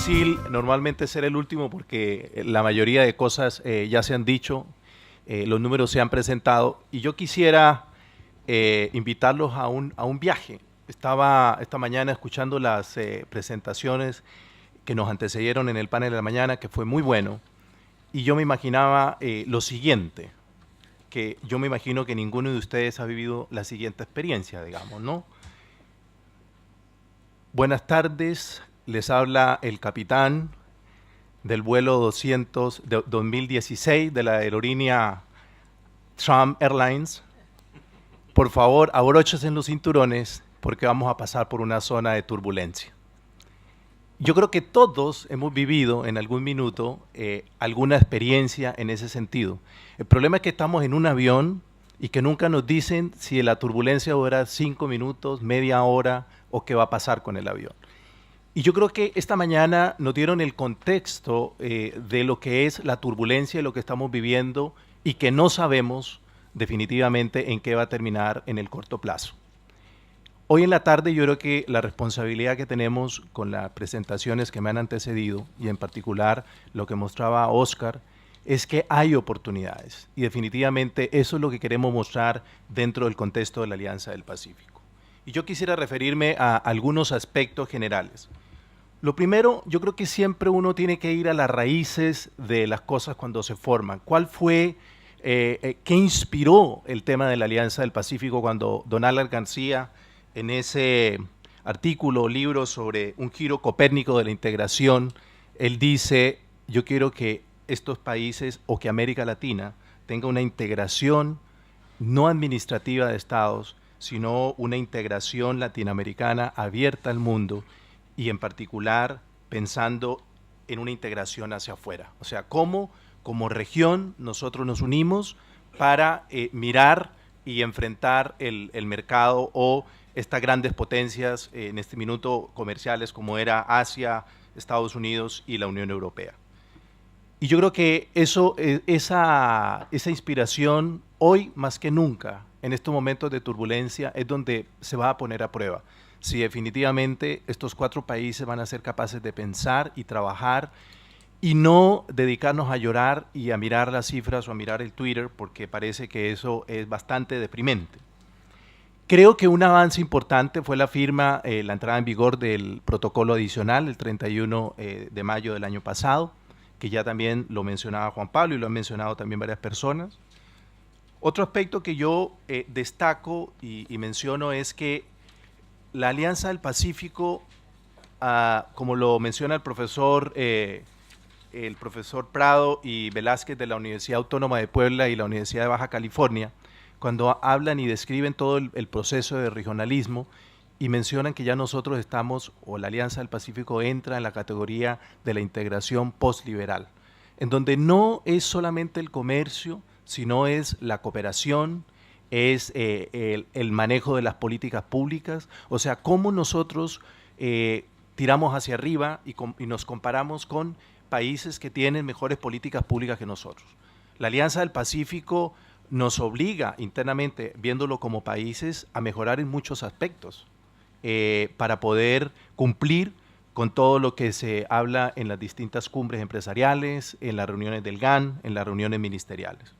difícil normalmente ser el último porque la mayoría de cosas ya se han dicho, los números se han presentado y yo quisiera invitarlos a un viaje. Estaba esta mañana escuchando las presentaciones que nos antecedieron en el panel de la mañana, que fue muy bueno, y yo me imaginaba lo siguiente, que yo me imagino que ninguno de ustedes ha vivido la siguiente experiencia, digamos, ¿no? Buenas tardes, les habla el capitán del vuelo 200 de 2016 de la aerolínea Trump Airlines. Por favor, abróchense en los cinturones porque vamos a pasar por una zona de turbulencia. Yo creo que todos hemos vivido en algún minuto alguna experiencia en ese sentido. El problema es que estamos en un avión y que nunca nos dicen si la turbulencia dura 5 minutos, media hora o qué va a pasar con el avión. Y yo creo que esta mañana nos dieron el contexto de lo que es la turbulencia y lo que estamos viviendo y que no sabemos definitivamente en qué va a terminar en el corto plazo. Hoy en la tarde yo creo que la responsabilidad que tenemos con las presentaciones que me han antecedido y en particular lo que mostraba Oscar es que hay oportunidades y definitivamente eso es lo que queremos mostrar dentro del contexto de la Alianza del Pacífico. Y yo quisiera referirme a algunos aspectos generales. Lo primero, yo creo que siempre uno tiene que ir a las raíces de las cosas cuando se forman. ¿Cuál fue, qué inspiró el tema de la Alianza del Pacífico cuando don Alan García, en ese artículo o libro sobre un giro copérnico de la integración, él dice, yo quiero que estos países o que América Latina tenga una integración no administrativa de estados, sino una integración latinoamericana abierta al mundo y en particular pensando en una integración hacia afuera. O sea, cómo como región nosotros nos unimos para mirar y enfrentar el mercado o estas grandes potencias en este minuto comerciales como era Asia, Estados Unidos y la Unión Europea. Y yo creo que esa inspiración hoy más que nunca, en estos momentos de turbulencia, es donde se va a poner a prueba. Si definitivamente estos 4 países van a ser capaces de pensar y trabajar y no dedicarnos a llorar y a mirar las cifras o a mirar el Twitter, porque parece que eso es bastante deprimente. Creo que un avance importante fue la firma, la entrada en vigor del protocolo adicional el 31 de mayo del año pasado, que ya también lo mencionaba Juan Pablo y lo han mencionado también varias personas. Otro aspecto que yo destaco y menciono es que la Alianza del Pacífico, como lo menciona el profesor Prado y Velázquez de la Universidad Autónoma de Puebla y la Universidad de Baja California, cuando hablan y describen todo el proceso de regionalismo y mencionan que ya nosotros estamos, o la Alianza del Pacífico entra en la categoría de la integración postliberal, en donde no es solamente el comercio, sino es la cooperación, es el manejo de las políticas públicas, o sea, cómo nosotros tiramos hacia arriba y nos comparamos con países que tienen mejores políticas públicas que nosotros. La Alianza del Pacífico nos obliga internamente, viéndolo como países, a mejorar en muchos aspectos para poder cumplir con todo lo que se habla en las distintas cumbres empresariales, en las reuniones del GAN, en las reuniones ministeriales.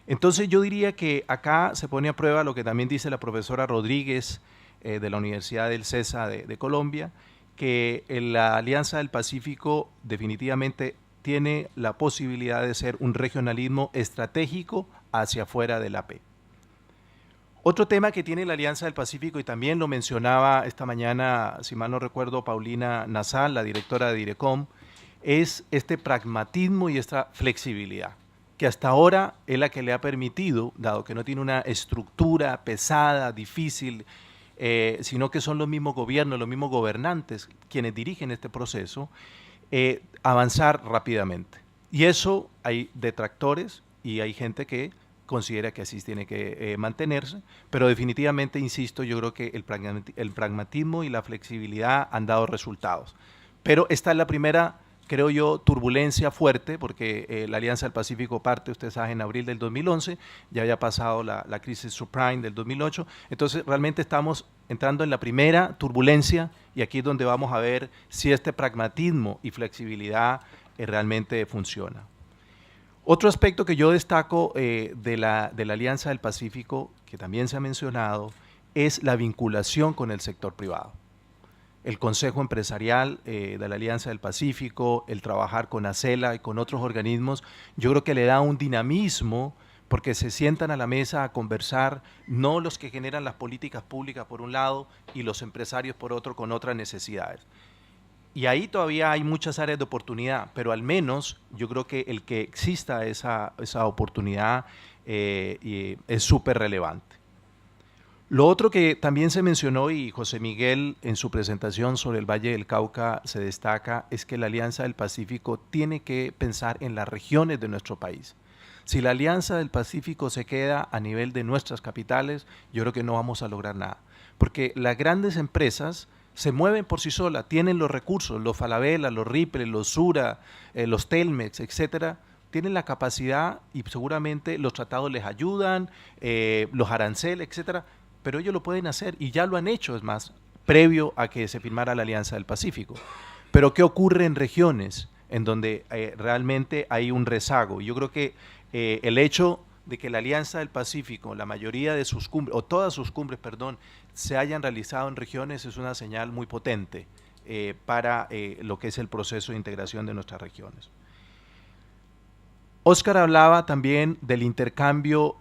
Entonces yo diría que acá se pone a prueba lo que también dice la profesora Rodríguez de la Universidad del CESA de Colombia, que la Alianza del Pacífico definitivamente tiene la posibilidad de ser un regionalismo estratégico hacia afuera del AP. Otro tema que tiene la Alianza del Pacífico, y también lo mencionaba esta mañana, si mal no recuerdo, Paulina Nasal, la directora de Direcom, es este pragmatismo y esta flexibilidad, que hasta ahora es la que le ha permitido, dado que no tiene una estructura pesada, difícil, sino que son los mismos gobiernos, los mismos gobernantes quienes dirigen este proceso, avanzar rápidamente. Y eso hay detractores y hay gente que considera que así tiene que mantenerse, pero definitivamente, insisto, yo creo que el pragmatismo y la flexibilidad han dado resultados. Pero esta es la primera creo yo, turbulencia fuerte, porque la Alianza del Pacífico parte, ustedes saben, en abril del 2011, ya había pasado la crisis subprime del 2008, entonces realmente estamos entrando en la primera turbulencia y aquí es donde vamos a ver si este pragmatismo y flexibilidad realmente funciona. Otro aspecto que yo destaco de la Alianza del Pacífico, que también se ha mencionado, es la vinculación con el sector privado. El Consejo Empresarial de la Alianza del Pacífico, el trabajar con ACELA y con otros organismos, yo creo que le da un dinamismo porque se sientan a la mesa a conversar, no los que generan las políticas públicas por un lado y los empresarios por otro con otras necesidades. Y ahí todavía hay muchas áreas de oportunidad, pero al menos yo creo que el que exista esa oportunidad es súper relevante. Lo otro que también se mencionó y José Miguel en su presentación sobre el Valle del Cauca se destaca es que la Alianza del Pacífico tiene que pensar en las regiones de nuestro país. Si la Alianza del Pacífico se queda a nivel de nuestras capitales, yo creo que no vamos a lograr nada, porque las grandes empresas se mueven por sí solas, tienen los recursos, los Falabella, los Ripple, los Sura, los Telmex, etcétera, tienen la capacidad y seguramente los tratados les ayudan, los aranceles, etcétera, pero ellos lo pueden hacer y ya lo han hecho, es más, previo a que se firmara la Alianza del Pacífico. Pero ¿qué ocurre en regiones en donde realmente hay un rezago? Yo creo que el hecho de que la Alianza del Pacífico, la mayoría de sus cumbres, o todas sus cumbres, perdón, se hayan realizado en regiones es una señal muy potente para lo que es el proceso de integración de nuestras regiones. Oscar hablaba también del intercambio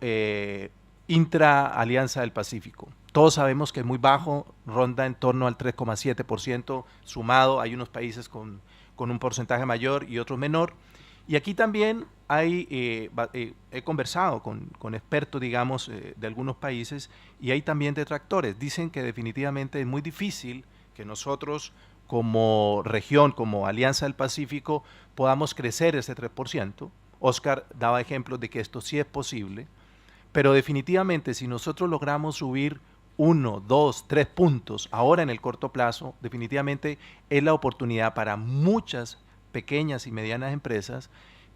intra-Alianza del Pacífico. Todos sabemos que es muy bajo, ronda en torno al 3,7% sumado, hay unos países con un porcentaje mayor y otros menor. Y aquí también hay, he conversado con expertos, digamos, de algunos países y hay también detractores. Dicen que definitivamente es muy difícil que nosotros como región, como Alianza del Pacífico, podamos crecer ese 3%. Oscar daba ejemplos de que esto sí es posible. Pero definitivamente si nosotros logramos subir 1, 2, 3 puntos ahora en el corto plazo, definitivamente es la oportunidad para muchas pequeñas y medianas empresas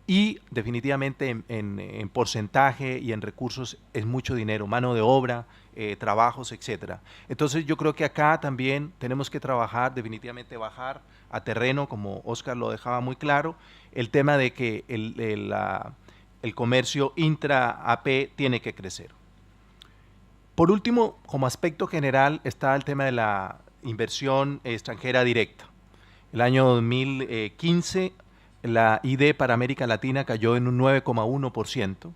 y definitivamente en porcentaje y en recursos es mucho dinero, mano de obra, trabajos, etcétera. Entonces yo creo que acá también tenemos que trabajar, definitivamente bajar a terreno, como Oscar lo dejaba muy claro, el tema de que el comercio intra-AP tiene que crecer. Por último, como aspecto general, está el tema de la inversión extranjera directa. El año 2015, la ID para América Latina cayó en un 9,1%.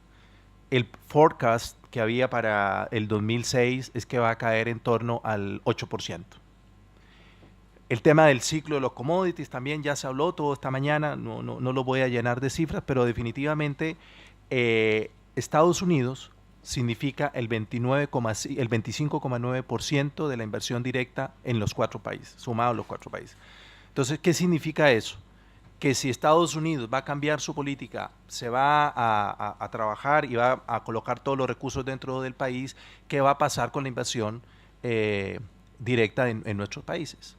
El forecast que había para el 2006 es que va a caer en torno al 8%. El tema del ciclo de los commodities también ya se habló todo esta mañana, no lo voy a llenar de cifras, pero definitivamente Estados Unidos significa el 25,9% de la inversión directa en los 4 países, sumados los 4 países. Entonces, ¿qué significa eso? Que si Estados Unidos va a cambiar su política, se va a trabajar y va a colocar todos los recursos dentro del país, ¿qué va a pasar con la inversión directa en nuestros países?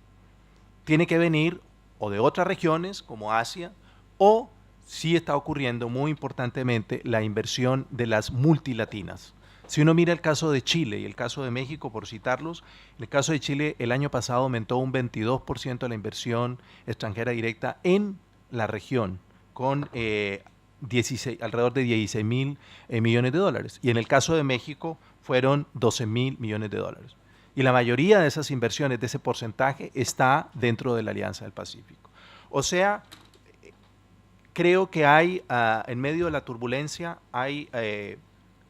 Tiene que venir o de otras regiones como Asia o sí está ocurriendo muy importantemente la inversión de las multilatinas. Si uno mira el caso de Chile y el caso de México, por citarlos, en el caso de Chile el año pasado aumentó un 22% la inversión extranjera directa en la región, con alrededor de 16,000 millones de dólares. Y en el caso de México fueron 12,000 millones de dólares. Y la mayoría de esas inversiones, de ese porcentaje, está dentro de la Alianza del Pacífico. O sea, creo que hay, en medio de la turbulencia, hay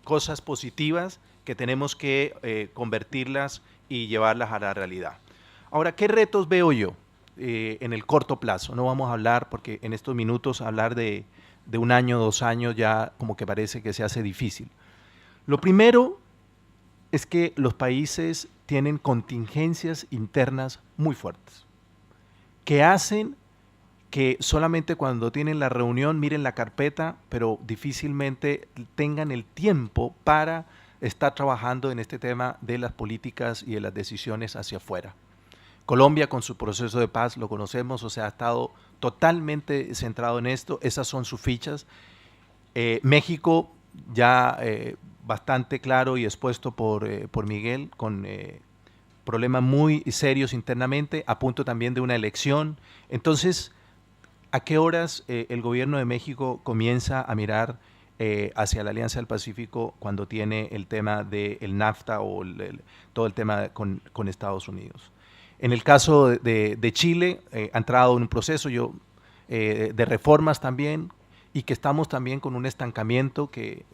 cosas positivas que tenemos que convertirlas y llevarlas a la realidad. Ahora, ¿qué retos veo yo en el corto plazo? No vamos a hablar, porque en estos minutos hablar de 1 año, 2 años ya como que parece que se hace difícil. Lo primero es que los países tienen contingencias internas muy fuertes, que hacen que solamente cuando tienen la reunión miren la carpeta, pero difícilmente tengan el tiempo para estar trabajando en este tema de las políticas y de las decisiones hacia afuera. Colombia con su proceso de paz, lo conocemos, o sea, ha estado totalmente centrado en esto, esas son sus fichas. México ya bastante claro y expuesto por Miguel, con problemas muy serios internamente, a punto también de una elección. Entonces, ¿a qué horas el gobierno de México comienza a mirar hacia la Alianza del Pacífico cuando tiene el tema del NAFTA o todo el tema con Estados Unidos? En el caso de Chile, ha entrado en un proceso de reformas también, y que estamos también con un estancamiento, que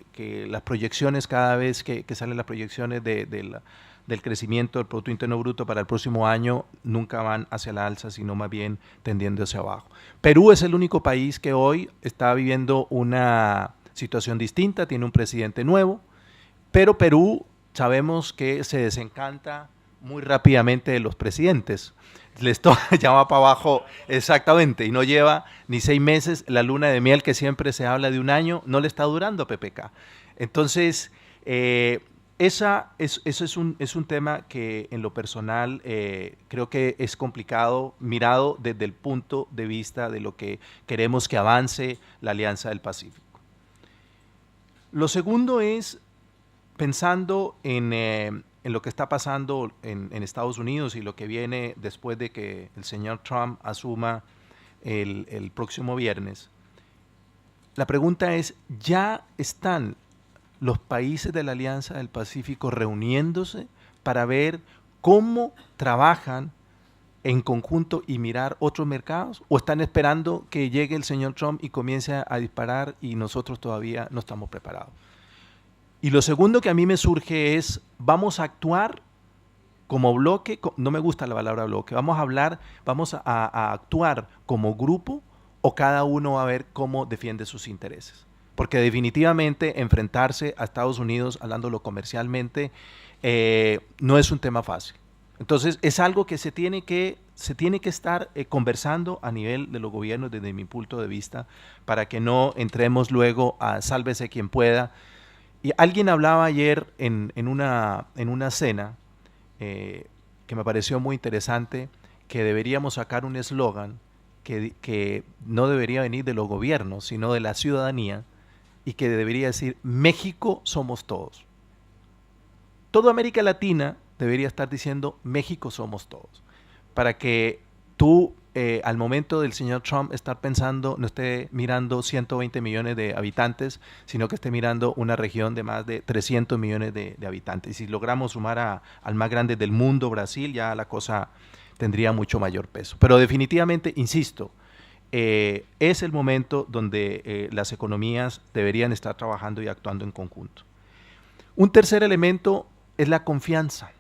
las proyecciones, cada vez que salen las proyecciones del crecimiento del Producto Interno Bruto para el próximo año, nunca van hacia la alza, sino más bien tendiendo hacia abajo. Perú es el único país que hoy está viviendo una situación distinta, tiene un presidente nuevo, pero Perú sabemos que se desencanta muy rápidamente de los presidentes. Les ya va para abajo exactamente, y no lleva ni 6 meses. La luna de miel, que siempre se habla de un año, no le está durando a PPK. Entonces, eso es un tema que en lo personal creo que es complicado, mirado desde el punto de vista de lo que queremos que avance la Alianza del Pacífico. Lo segundo es, pensando en lo que está pasando en Estados Unidos y lo que viene después de que el señor Trump asuma el próximo viernes, la pregunta es, ¿ya están los países de la Alianza del Pacífico reuniéndose para ver cómo trabajan en conjunto y mirar otros mercados? ¿O están esperando que llegue el señor Trump y comience a disparar y nosotros todavía no estamos preparados? Y lo segundo que a mí me surge es, ¿vamos a actuar como bloque? No me gusta la palabra bloque. Vamos a actuar como grupo, o cada uno va a ver cómo defiende sus intereses. Porque definitivamente enfrentarse a Estados Unidos, hablándolo comercialmente, no es un tema fácil. Entonces, es algo que se tiene que estar conversando a nivel de los gobiernos, desde mi punto de vista, para que no entremos luego a sálvese quien pueda. Y alguien hablaba ayer en una cena que me pareció muy interesante, que deberíamos sacar un eslogan que no debería venir de los gobiernos, sino de la ciudadanía, y que debería decir: México somos todos. Toda América Latina debería estar diciendo: México somos todos, para que tú al momento del señor Trump estar pensando, no esté mirando 120 millones de habitantes, sino que esté mirando una región de más de 300 millones de habitantes. Y si logramos sumar al más grande del mundo, Brasil, ya la cosa tendría mucho mayor peso. Pero definitivamente, insisto, es el momento donde las economías deberían estar trabajando y actuando en conjunto. Un tercer elemento es la confianza.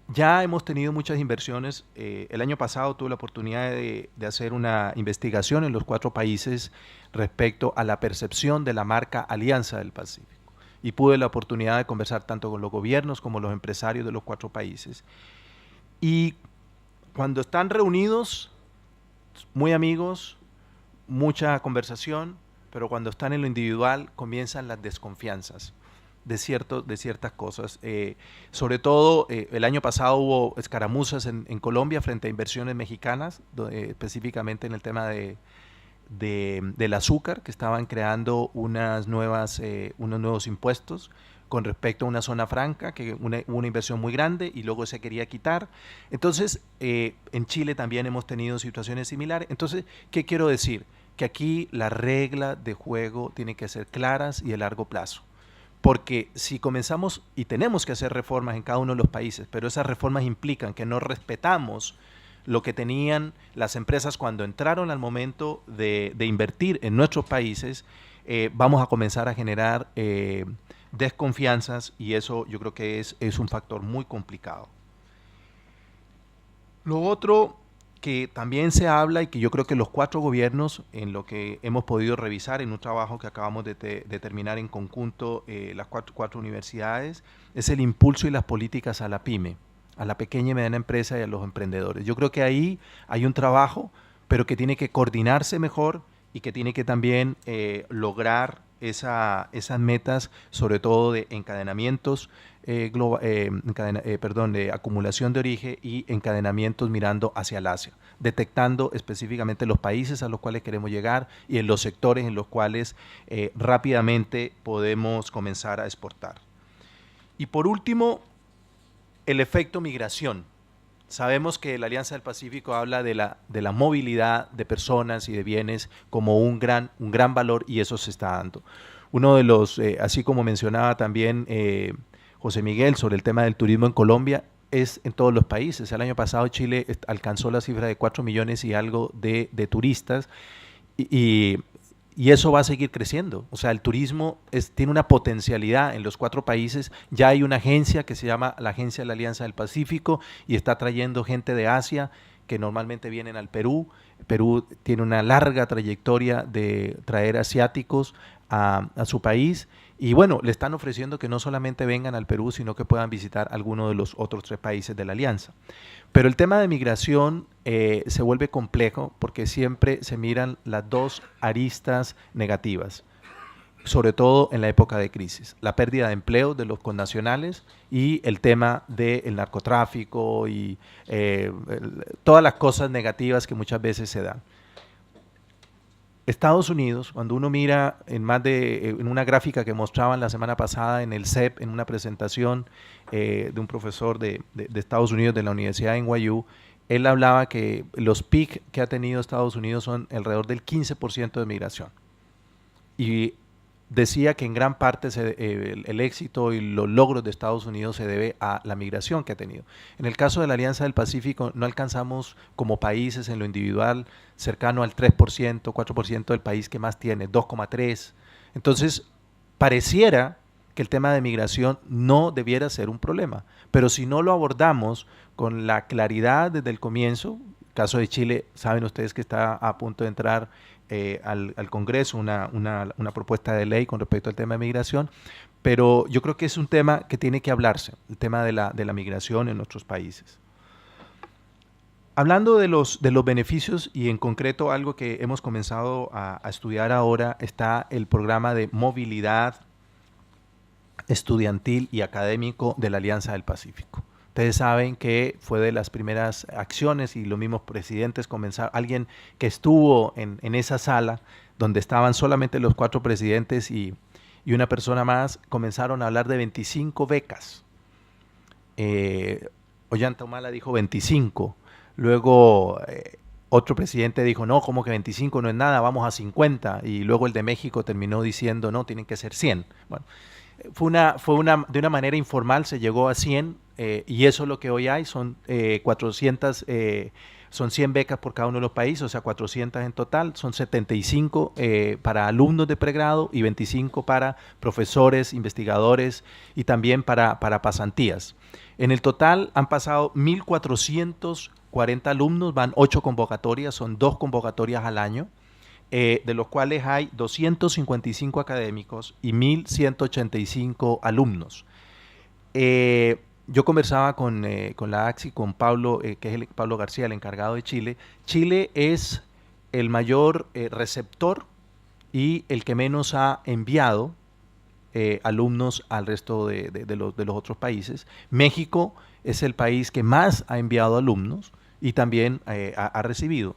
Ya hemos tenido muchas inversiones. El año pasado tuve la oportunidad de hacer una investigación en los 4 países respecto a la percepción de la marca Alianza del Pacífico. Y pude la oportunidad de conversar tanto con los gobiernos como los empresarios de los 4 países. Y cuando están reunidos, muy amigos, mucha conversación, pero cuando están en lo individual comienzan las desconfianzas de ciertas cosas. Sobre todo, el año pasado hubo escaramuzas en Colombia frente a inversiones mexicanas, específicamente en el tema del azúcar, que estaban creando unos nuevos impuestos con respecto a una zona franca, que una inversión muy grande y luego se quería quitar. Entonces, en Chile también hemos tenido situaciones similares. Entonces, ¿qué quiero decir? Que aquí las reglas de juego tienen que ser claras y a largo plazo. Porque si comenzamos, y tenemos que hacer reformas en cada uno de los países, pero esas reformas implican que no respetamos lo que tenían las empresas cuando entraron al momento de invertir en nuestros países, vamos a comenzar a generar desconfianzas, y eso yo creo que es un factor muy complicado. Lo otro que también se habla, y que yo creo que los 4 gobiernos, en lo que hemos podido revisar en un trabajo que acabamos de terminar en conjunto, las cuatro universidades, es el impulso y las políticas a la PYME, a la pequeña y mediana empresa y a los emprendedores. Yo creo que ahí hay un trabajo, pero que tiene que coordinarse mejor y que tiene que también lograr esas metas, sobre todo de encadenamientos, de acumulación de origen y encadenamientos mirando hacia el Asia, detectando específicamente los países a los cuales queremos llegar y en los sectores en los cuales rápidamente podemos comenzar a exportar. Y por último, el efecto migración. Sabemos que la Alianza del Pacífico habla de la movilidad de personas y de bienes como un gran valor, y eso se está dando. Uno de los, así como mencionaba también José Miguel sobre el tema del turismo en Colombia, es en todos los países. El año pasado Chile alcanzó la cifra de 4 millones y algo de turistas, y eso va a seguir creciendo. O sea, el turismo tiene una potencialidad en los 4 países. Ya hay una agencia que se llama la Agencia de la Alianza del Pacífico y está trayendo gente de Asia que normalmente vienen al Perú. Perú tiene una larga trayectoria de traer asiáticos a su país, y bueno, le están ofreciendo que no solamente vengan al Perú, sino que puedan visitar alguno de los otros 3 países de la Alianza. Pero el tema de migración se vuelve complejo porque siempre se miran las 2 aristas negativas, sobre todo en la época de crisis: la pérdida de empleo de los connacionales y el tema del narcotráfico y todas las cosas negativas que muchas veces se dan. Estados Unidos, cuando uno mira en una gráfica que mostraban la semana pasada en el CEP, en una presentación de un profesor de Estados Unidos, de la Universidad de NYU, él hablaba que los PIC que ha tenido Estados Unidos son alrededor del 15% de migración. Y decía que en gran parte el éxito y los logros de Estados Unidos se debe a la migración que ha tenido. En el caso de la Alianza del Pacífico, no alcanzamos como países en lo individual cercano al 3%, 4% del país que más tiene, 2,3%. Entonces, pareciera que el tema de migración no debiera ser un problema, pero si no lo abordamos con la claridad desde el comienzo, caso de Chile, saben ustedes que está a punto de entrar al Congreso una propuesta de ley con respecto al tema de migración, pero yo creo que es un tema que tiene que hablarse, el tema de la migración en nuestros países. Hablando de los beneficios, y en concreto algo que hemos comenzado a estudiar ahora, está el programa de movilidad estudiantil y académico de la Alianza del Pacífico. Ustedes saben que fue de las primeras acciones, y los mismos presidentes comenzaron, alguien que estuvo en esa sala donde estaban solamente los 4 presidentes y una persona más, comenzaron a hablar de 25 becas. Ollanta Humala dijo 25, luego otro presidente dijo no, como que 25 no es nada, vamos a 50, y luego el de México terminó diciendo no, tienen que ser 100. Bueno, de una manera informal se llegó a 100, y eso es lo que hoy hay, son 400, son 100 becas por cada uno de los países, o sea 400 en total, son 75 para alumnos de pregrado y 25 para profesores, investigadores y también para pasantías. En el total han pasado 1.440 alumnos, van 8 convocatorias, son 2 convocatorias al año. De los cuales hay 255 académicos y 1.185 alumnos. Yo conversaba con la AXI, con Pablo, que es Pablo García, el encargado de Chile. Chile es el mayor receptor y el que menos ha enviado alumnos al resto de los otros países. México es el país que más ha enviado alumnos y también ha recibido.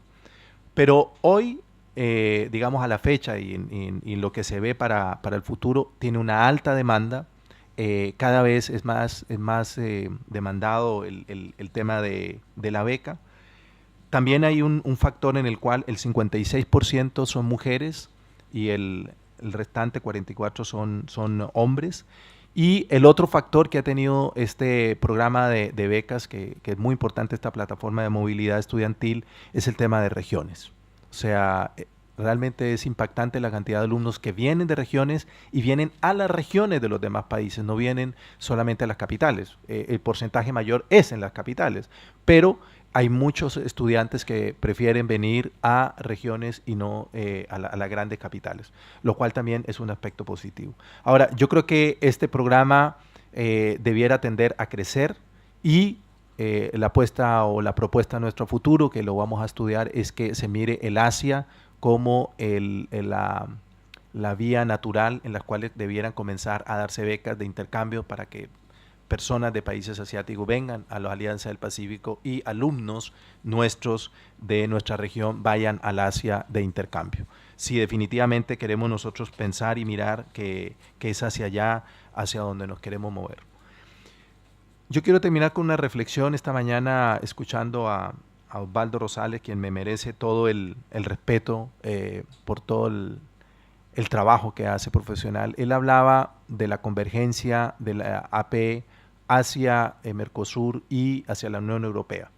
Pero hoy, digamos a la fecha y lo que se ve para el futuro, tiene una alta demanda. Cada vez es más demandado el tema de la beca. También hay un factor en el cual el 56% son mujeres y el restante 44% son hombres. Y el otro factor que ha tenido este programa de becas, que es muy importante, esta plataforma de movilidad estudiantil, es el tema de regiones. O sea, realmente es impactante la cantidad de alumnos que vienen de regiones y vienen a las regiones de los demás países, no vienen solamente a las capitales. El porcentaje mayor es en las capitales, pero hay muchos estudiantes que prefieren venir a regiones y no a las grandes capitales, lo cual también es un aspecto positivo. Ahora, yo creo que este programa debiera tender a crecer, y la apuesta o la propuesta a nuestro futuro, que lo vamos a estudiar, es que se mire el Asia como la vía natural en la cual debieran comenzar a darse becas de intercambio para que personas de países asiáticos vengan a la Alianza del Pacífico y alumnos nuestros de nuestra región vayan al Asia de intercambio. Si definitivamente queremos nosotros pensar y mirar que es hacia allá, hacia donde nos queremos mover. Yo quiero terminar con una reflexión esta mañana escuchando a Osvaldo Rosales, quien me merece todo el respeto por todo el trabajo que hace profesional. Él hablaba de la convergencia de la APE hacia Mercosur y hacia la Unión Europea.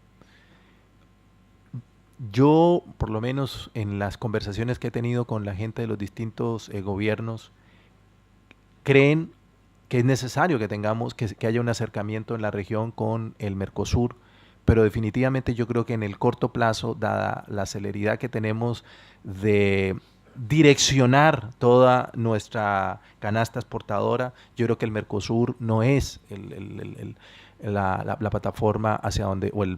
Yo, por lo menos en las conversaciones que he tenido con la gente de los distintos gobiernos, creen que es necesario que tengamos, que haya un acercamiento en la región con el Mercosur, pero definitivamente yo creo que en el corto plazo, dada la celeridad que tenemos de direccionar toda nuestra canasta exportadora, yo creo que el Mercosur no es la plataforma hacia donde, o el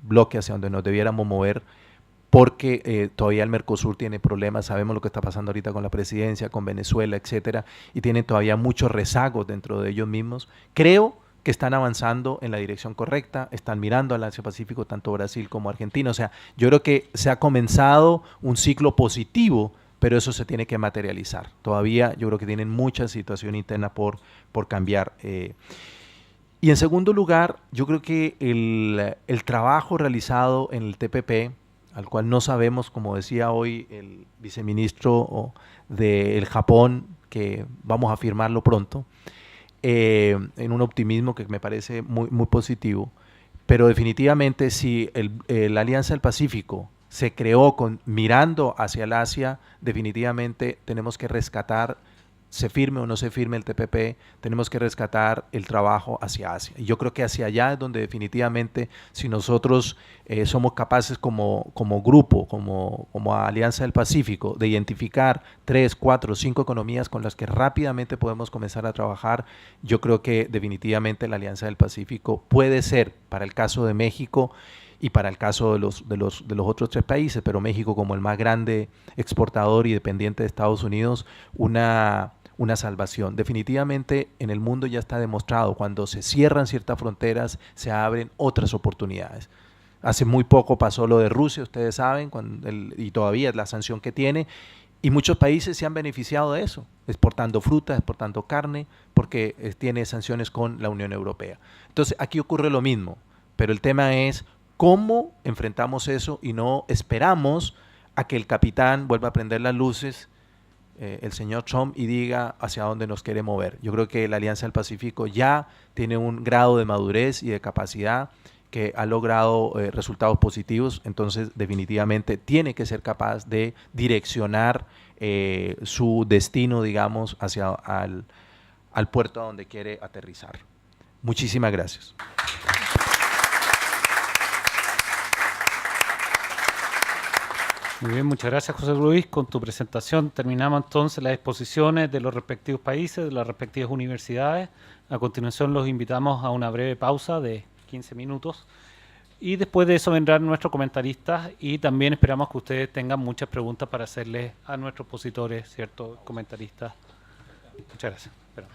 bloque hacia donde nos debiéramos mover, porque todavía el Mercosur tiene problemas, sabemos lo que está pasando ahorita con la presidencia, con Venezuela, etcétera, y tienen todavía muchos rezagos dentro de ellos mismos. Creo que están avanzando en la dirección correcta, están mirando al Asia Pacífico, tanto Brasil como Argentina. O sea, yo creo que se ha comenzado un ciclo positivo, pero eso se tiene que materializar. Todavía yo creo que tienen mucha situación interna por cambiar. Y en segundo lugar, yo creo que el trabajo realizado en el TPP, al cual no sabemos, como decía hoy el viceministro del Japón, que vamos a firmarlo pronto, en un optimismo que me parece muy, muy positivo, pero definitivamente si la Alianza del Pacífico se creó mirando hacia el Asia, definitivamente tenemos que rescatar, se firme o no se firme el TPP, tenemos que rescatar el trabajo hacia Asia. Y yo creo que hacia allá es donde definitivamente, si nosotros somos capaces como grupo, como Alianza del Pacífico, de identificar 3, 4, 5 economías con las que rápidamente podemos comenzar a trabajar, yo creo que definitivamente la Alianza del Pacífico puede ser, para el caso de México, y para el caso de los otros 3 países, pero México como el más grande exportador y dependiente de Estados Unidos, una salvación. Definitivamente en el mundo ya está demostrado, cuando se cierran ciertas fronteras, se abren otras oportunidades. Hace muy poco pasó lo de Rusia, ustedes saben, y todavía es la sanción que tiene, y muchos países se han beneficiado de eso, exportando frutas, exportando carne, porque tiene sanciones con la Unión Europea. Entonces aquí ocurre lo mismo, pero el tema es cómo enfrentamos eso y no esperamos a que el capitán vuelva a prender las luces, el señor Trump, y diga hacia dónde nos quiere mover. Yo creo que la Alianza del Pacífico ya tiene un grado de madurez y de capacidad que ha logrado resultados positivos, entonces definitivamente tiene que ser capaz de direccionar su destino, digamos, hacia al puerto a donde quiere aterrizar. Muchísimas gracias. Muy bien, muchas gracias, José Luis. Con tu presentación terminamos entonces las exposiciones de los respectivos países, de las respectivas universidades. A continuación los invitamos a una breve pausa de 15 minutos y después de eso vendrán nuestros comentaristas y también esperamos que ustedes tengan muchas preguntas para hacerles a nuestros expositores, ¿cierto? Comentaristas. Muchas gracias. Espera.